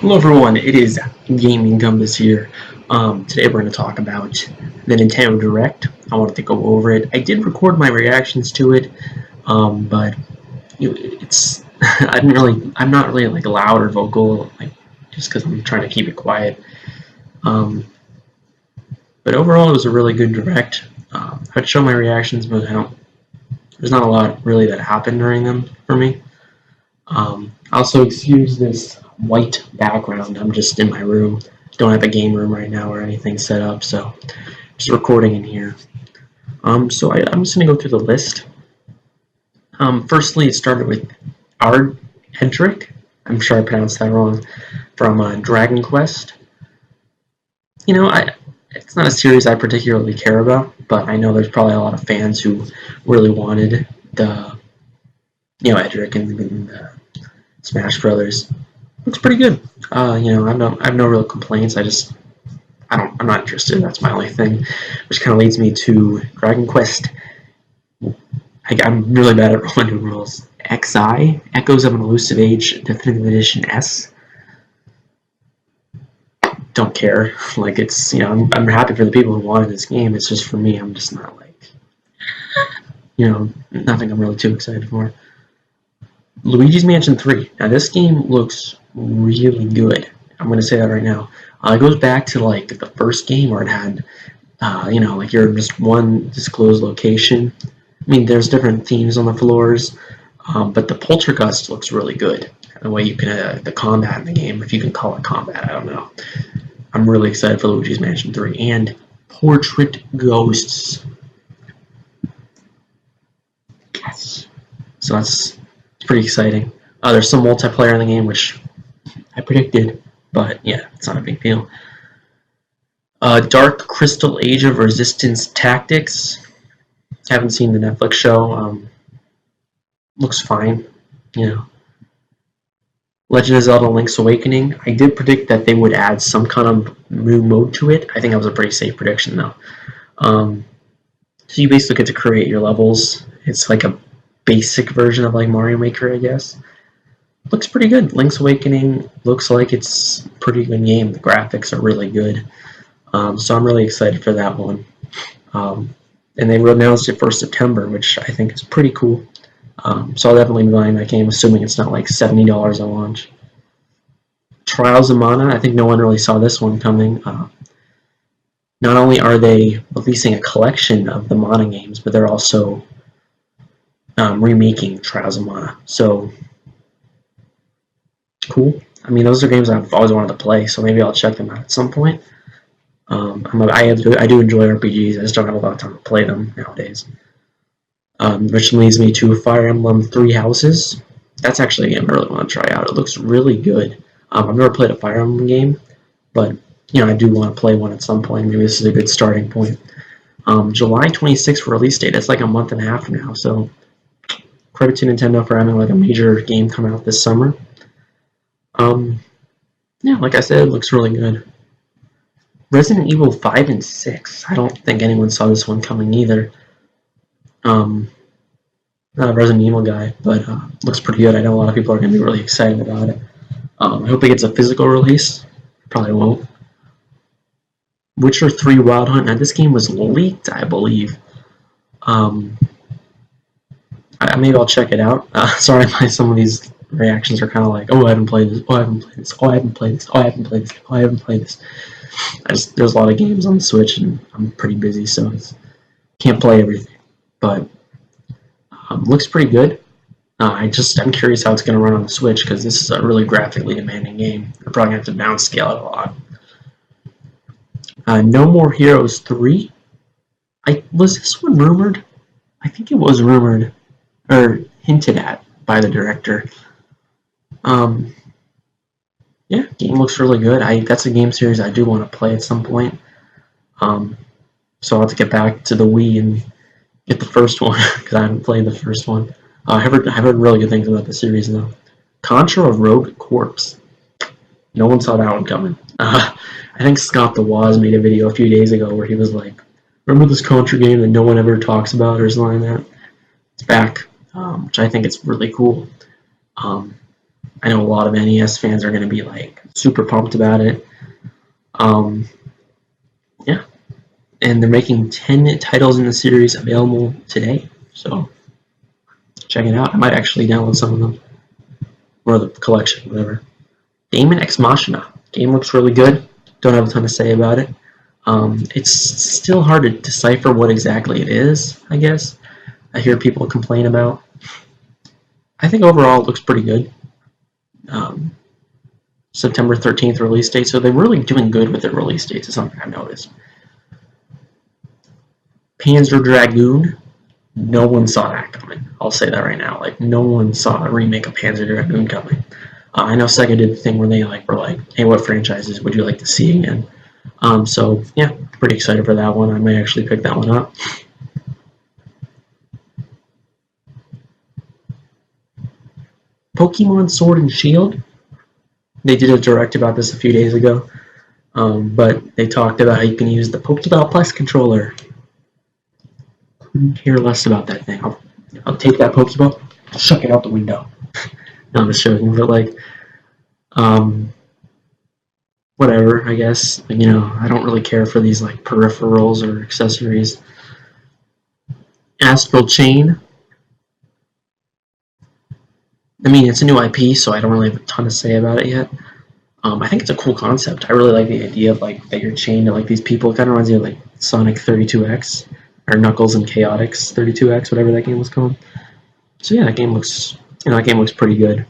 Hello everyone, it is Gaming Gumbus here. Today we're going to talk about the Nintendo Direct. I wanted to go over it. I did record my reactions to it, but it's I'm not really like loud or vocal, like just because I'm trying to keep it quiet. Um, but overall, it was a really good Direct. I'd show my reactions, but there's not a lot really that happened during them for me. Also, excuse this white background. I'm just in my room. Don't have a game room right now or anything set up, so just recording in here. I'm just gonna go through the list. Firstly, it started with Ard Hedrick. I'm sure I pronounced that wrong. From Dragon Quest. It's not a series I particularly care about, but I know there's probably a lot of fans who really wanted the Edric and the Smash Brothers. Looks pretty good. I have no real complaints. I'm not interested. That's my only thing, which kind of leads me to Dragon Quest. I'm really bad at Roman numerals. XI, Echoes of an Elusive Age, Definitive Edition S. Don't care. Like I'm happy for the people who wanted this game. It's just for me, I'm just not like, nothing I'm really too excited for. Luigi's Mansion 3. Now this game looks really good. I'm going to say that right now. It goes back to like the first game where it had, like you're just one disclosed location. I mean, there's different themes on the floors, but the poltergust looks really good. The way you can, the combat in the game, if you can call it combat, I don't know. I'm really excited for Luigi's Mansion 3 and Portrait Ghosts. Yes. So that's pretty exciting. There's some multiplayer in the game, which I predicted, but yeah, it's not a big deal. Dark Crystal Age of Resistance Tactics. Haven't seen the Netflix show. Looks fine, Legend of Zelda Link's Awakening. I did predict that they would add some kind of new mode to it. I think that was a pretty safe prediction, though. So you basically get to create your levels. It's like a basic version of like Mario Maker, I guess. Looks pretty good. Link's Awakening looks like it's a pretty good game. The graphics are really good. So I'm really excited for that one. And they announced it for September, which I think is pretty cool. So I'll definitely be buying that game, assuming it's not like $70 at launch. Trials of Mana, I think no one really saw this one coming. Not only are they releasing a collection of the Mana games, but they're also remaking Trials of Mana. So, cool. I mean, those are games I've always wanted to play, so maybe I'll check them out at some point. I do enjoy RPGs, I just don't have a lot of time to play them nowadays. Which leads me to Fire Emblem Three Houses. That's actually a game I really want to try out. It looks really good. I've never played a Fire Emblem game, but I do want to play one at some point. Maybe this is a good starting point. July 26th release date. That's like a month and a half from now. So credit to Nintendo for having like a major game come out this summer. Yeah, like I said, it looks really good. Resident Evil 5 and 6. I don't think anyone saw this one coming either. Not a Resident Evil guy, but looks pretty good. I know a lot of people are going to be really excited about it. I hope it gets a physical release. Probably won't. Witcher 3 Wild Hunt. Now, this game was leaked, I believe. Maybe I'll check it out. Sorry, some of these reactions are kind of like, oh, I haven't played this. Oh, I haven't played this. Oh, I haven't played this. Oh, I haven't played this. Oh, I haven't played this. There's a lot of games on the Switch, and I'm pretty busy, so can't play everything. But looks pretty good. I'm curious how it's going to run on the Switch, because this is a really graphically demanding game. I'm probably going to have to downscale it a lot. No More Heroes 3. Was this one rumored? I think it was rumored, or hinted at by the director. Yeah, game looks really good. That's a game series I do want to play at some point. So I'll have to get back to the Wii and get the first one, because I haven't played the first one. I've heard really good things about the series, though. Contra Rogue Corpse. No one saw that one coming. I think Scott the Woz made a video a few days ago where he was like, remember this Contra game that no one ever talks about, or something like that? It's back, which I think is really cool. I know a lot of NES fans are going to be like super pumped about it. Yeah, and they're making 10 titles in the series available today, so check it out. I might actually download some of them, or the collection, whatever. Daemon Ex Machina. Game looks really good. Don't have a ton to say about it. It's still hard to decipher what exactly it is, I guess. I hear people complain about. I think overall it looks pretty good. September 13th release date, so they're really doing good with their release dates, is something I've noticed. Panzer Dragoon, no one saw that coming. I'll say that right now. Like, no one saw a remake of Panzer Dragoon coming. I know Sega did the thing where they were like, hey, what franchises would you like to see again? So, yeah, pretty excited for that one. I may actually pick that one up. Pokemon Sword and Shield. They did a direct about this a few days ago, but they talked about how you can use the Pokeball Plus controller. Couldn't care less about that thing. I'll take that Pokeball, chuck it out the window. No, I'm just joking, but like, whatever, I guess. You know, I don't really care for these like peripherals or accessories. Astral Chain. I mean, it's a new IP, so I don't really have a ton to say about it yet. I think it's a cool concept. I really like the idea of like that you're chained to like these people. It kind of reminds me of like Sonic 32X or Knuckles and Chaotix 32X, whatever that game was called. So yeah, that game looks pretty good.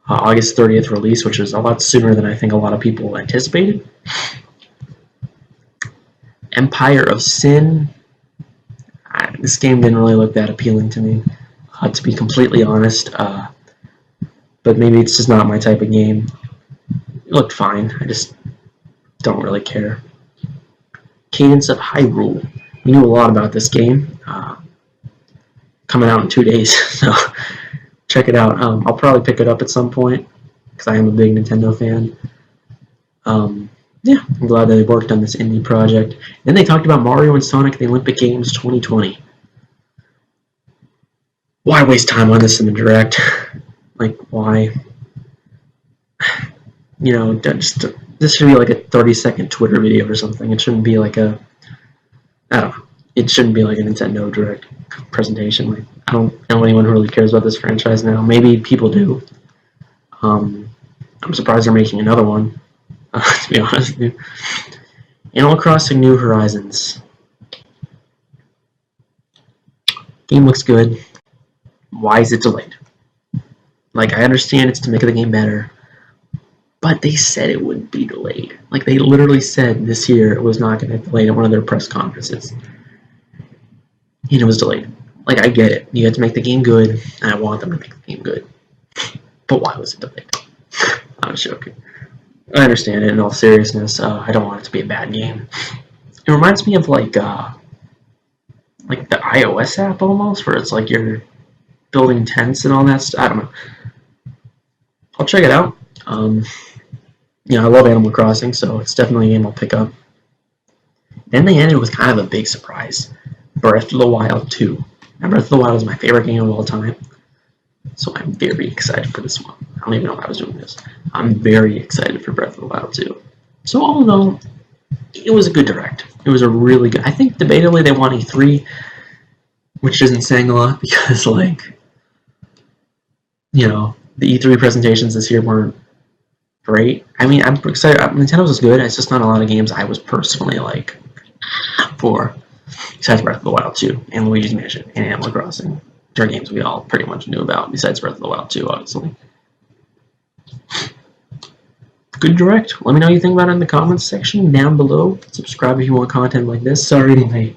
August 30th release, which is a lot sooner than I think a lot of people anticipated. Empire of Sin. This game didn't really look that appealing to me, to be completely honest. But maybe it's just not my type of game. It looked fine. I just don't really care. Cadence of Hyrule. We knew a lot about this game. Coming out in 2 days, so check it out. I'll probably pick it up at some point because I am a big Nintendo fan. Yeah, I'm glad that they worked on this indie project. Then they talked about Mario and Sonic at the Olympic Games 2020. Why waste time on this in the direct? Like, why? You know, this should be like a 30-second Twitter video or something. It shouldn't be like a, I don't know. It shouldn't be like a Nintendo Direct presentation. Like, I don't know anyone who really cares about this franchise now. Maybe people do. I'm surprised they're making another one, to be honest with you. Animal Crossing New Horizons. Game looks good. Why is it delayed? Like, I understand it's to make the game better, but they said it wouldn't be delayed. Like, they literally said this year it was not going to be delayed at one of their press conferences. And it was delayed. Like, I get it. You have to make the game good, and I want them to make the game good. But why was it delayed? I'm joking. I understand it in all seriousness. I don't want it to be a bad game. It reminds me of like the iOS app almost, where it's like you're building tents and all that stuff. I don't know. I'll check it out. You know, I love Animal Crossing, so it's definitely a game I'll pick up. Then they ended with kind of a big surprise. Breath of the Wild 2. Now, Breath of the Wild is my favorite game of all time, so I'm very excited for this one. I don't even know why I was doing this. I'm very excited for Breath of the Wild 2. So all in all, it was a good direct. It was a really good. I think debatably they won E3, which isn't saying a lot because, like, you know, the E3 presentations this year weren't great. I mean, I'm excited. Nintendo's was good. It's just not a lot of games I was personally like for. Besides Breath of the Wild 2 and Luigi's Mansion and Animal Crossing. They're games we all pretty much knew about, besides Breath of the Wild 2, obviously. Good direct. Let me know what you think about it in the comments section down below. Subscribe if you want content like this. Sorry my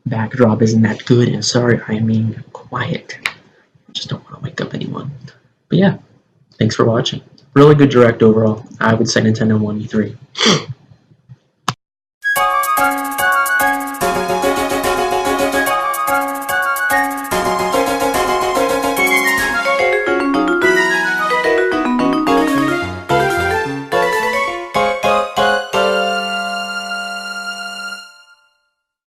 backdrop isn't that good, and sorry I'm being quiet. I just don't want to wake up anyone. But yeah, thanks for watching. Really good direct overall. I would say Nintendo won E3.